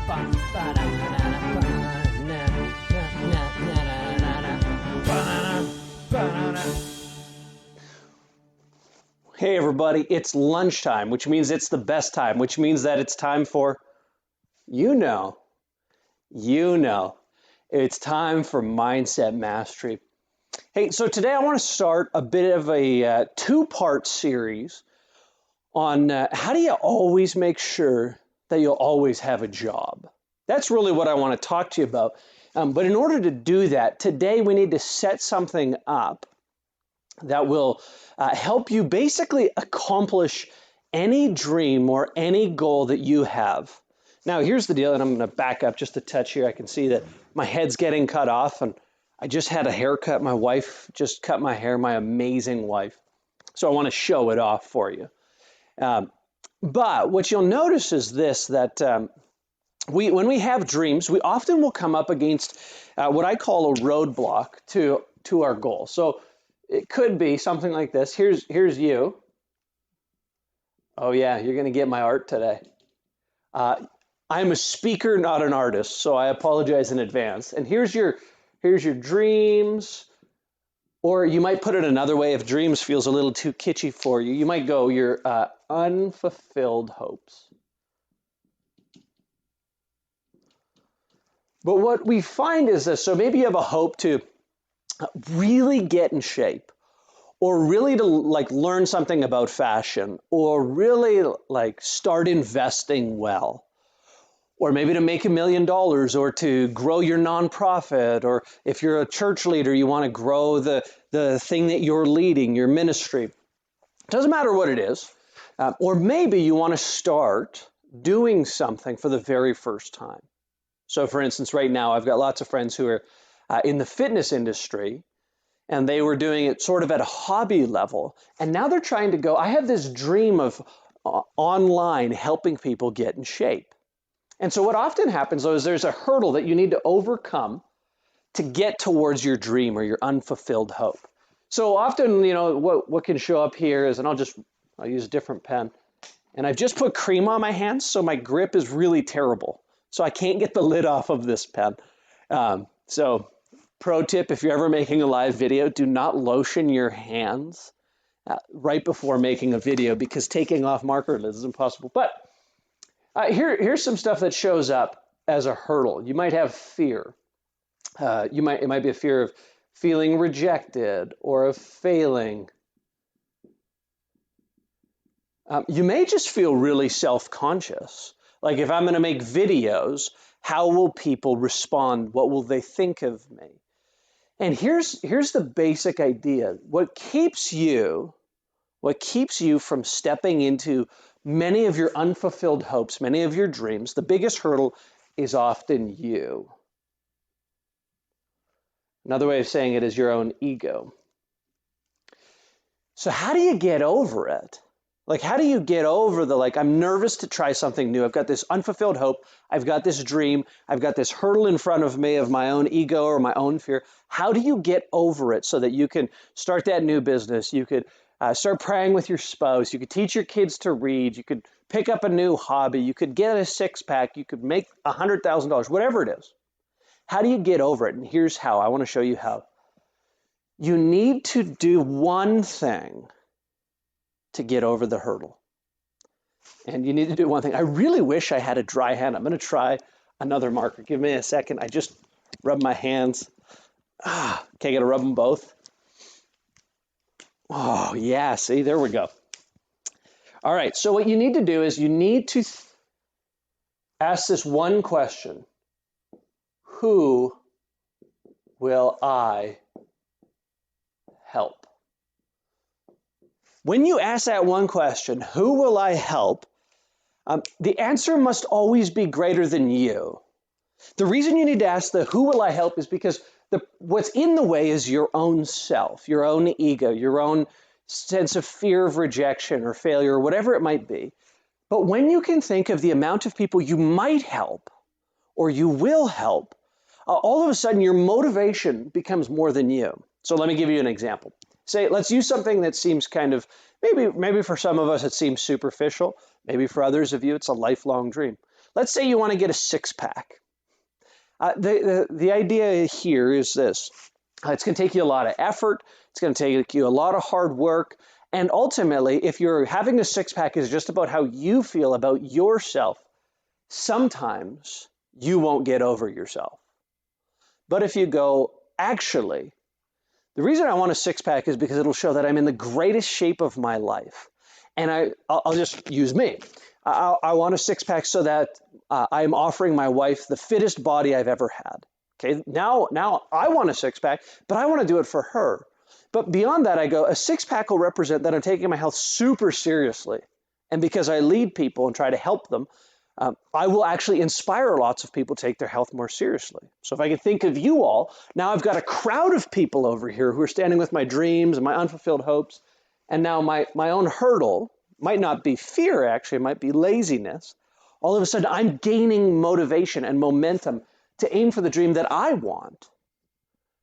Hey everybody, it's lunchtime, which means it's the best time, which means that it's time for, you know, you know, it's time for mindset mastery. Hey, so today I want to start a bit of a two-part series on how do you always make sure that you'll always have a job. That's really what I want to talk to you about. But in order to do that, today we need to set something up that will help you basically accomplish any dream or any goal that you have. Now, here's the deal, and I'm going to back up just a touch here. I can see that my head's getting cut off, and I just had a haircut. My wife just cut my hair, my amazing wife. So I want to show it off for you. But what you'll notice is this, that when we have dreams, we often will come up against what I call a roadblock to our goal. So it could be something like this. Here's you. Oh yeah, you're going to get my art today. I'm a speaker, not an artist, so I apologize in advance. And here's your dreams. Or you might put it another way if dreams feels a little too kitschy for you. You might go your unfulfilled hopes. But what we find is this. So maybe you have a hope to really get in shape, or really to learn something about fashion, or really start investing well, or maybe to make $1 million, or to grow your nonprofit, or if you're a church leader, you want to grow the thing that you're leading, your ministry. It doesn't matter what it is. Or maybe you want to start doing something for the very first time. So for instance, right now, I've got lots of friends who are in the fitness industry, and they were doing it sort of at a hobby level. And now they're trying to go, I have this dream of online helping people get in shape. And so what often happens, though, is there's a hurdle that you need to overcome to get towards your dream or your unfulfilled hope. So often, what can show up here is, and I'll use a different pen, and I've just put cream on my hands, so my grip is really terrible. So I can't get the lid off of this pen. So pro tip, if you're ever making a live video, do not lotion your hands right before making a video, because taking off marker lids is impossible. But here's some stuff that shows up as a hurdle. You might have fear. It might be a fear of feeling rejected or of failing. You may just feel really self-conscious. Like, if I'm going to make videos, how will people respond? What will they think of me? And here's the basic idea. What keeps you from stepping into many of your unfulfilled hopes, many of your dreams, the biggest hurdle is often you. Another way of saying it is your own ego. So how do you get over it? How do you get over I'm nervous to try something new. I've got this unfulfilled hope. I've got this dream. I've got this hurdle in front of me of my own ego or my own fear. How do you get over it so that you can start that new business? You could start praying with your spouse. You could teach your kids to read. You could pick up a new hobby. You could get a six-pack. You could make $100,000, whatever it is. How do you get over it? And here's how. I want to show you how. You need to do one thing to get over the hurdle. And you need to do one thing. I really wish I had a dry hand. I'm going to try another marker. Give me a second. I just rub my hands. Okay, I got to rub them both. Oh, yeah. See, there we go. All right. So what you need to do is you need to ask this one question. Who will I help? When you ask that one question, who will I help? The answer must always be greater than you. The reason you need to ask the who will I help is because what's in the way is your own self, your own ego, your own sense of fear of rejection or failure or whatever it might be. But when you can think of the amount of people you might help or you will help, all of a sudden your motivation becomes more than you. So let me give you an example. Say, let's use something that seems kind of, maybe for some of us it seems superficial. Maybe for others of you it's a lifelong dream. Let's say you want to get a six-pack. The idea here is this. It's going to take you a lot of effort. It's going to take you a lot of hard work. And ultimately, if you're having a six-pack is just about how you feel about yourself, sometimes you won't get over yourself. But if you go, actually, the reason I want a six-pack is because it'll show that I'm in the greatest shape of my life. And I'll just use me. I want a six-pack so that I'm offering my wife the fittest body I've ever had. Okay, now I want a six-pack, but I want to do it for her. But beyond that, I go, a six-pack will represent that I'm taking my health super seriously. And because I lead people and try to help them, I will actually inspire lots of people to take their health more seriously. So if I can think of you all, now I've got a crowd of people over here who are standing with my dreams and my unfulfilled hopes. And now my own hurdle might not be fear, actually, it might be laziness. All of a sudden, I'm gaining motivation and momentum to aim for the dream that I want.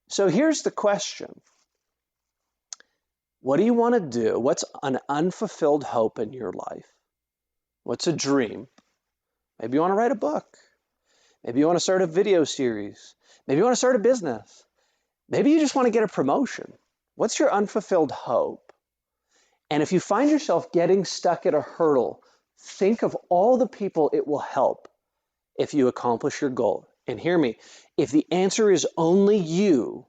So here's the question. What do you want to do? What's an unfulfilled hope in your life? What's a dream? Maybe you want to write a book. Maybe you want to start a video series. Maybe you want to start a business. Maybe you just want to get a promotion. What's your unfulfilled hope? And if you find yourself getting stuck at a hurdle, think of all the people it will help if you accomplish your goal. And hear me, if the answer is only you,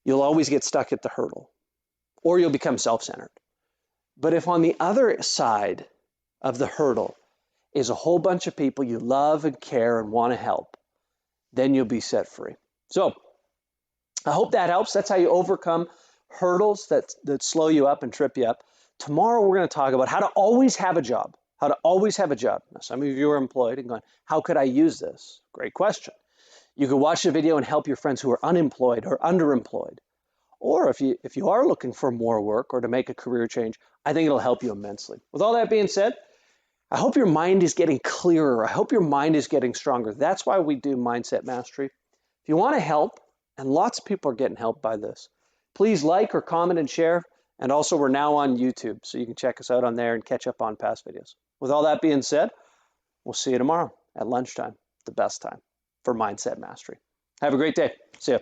you'll always get stuck at the hurdle, or you'll become self-centered. But if on the other side of the hurdle is a whole bunch of people you love and care and want to help, then you'll be set free. So I hope that helps. That's how you overcome hurdles that slow you up and trip you up. Tomorrow we're going to talk about how to always have a job. How to always have a job. Now, some of you are employed and going, how could I use this? Great question. You could watch the video and help your friends who are unemployed or underemployed. Or if you are looking for more work or to make a career change, I think it'll help you immensely. With all that being said, I hope your mind is getting clearer. I hope your mind is getting stronger. That's why we do Mindset Mastery. If you want to help, and lots of people are getting helped by this, please like or comment and share. And also, we're now on YouTube, so you can check us out on there and catch up on past videos. With all that being said, we'll see you tomorrow at lunchtime, the best time for Mindset Mastery. Have a great day. See ya.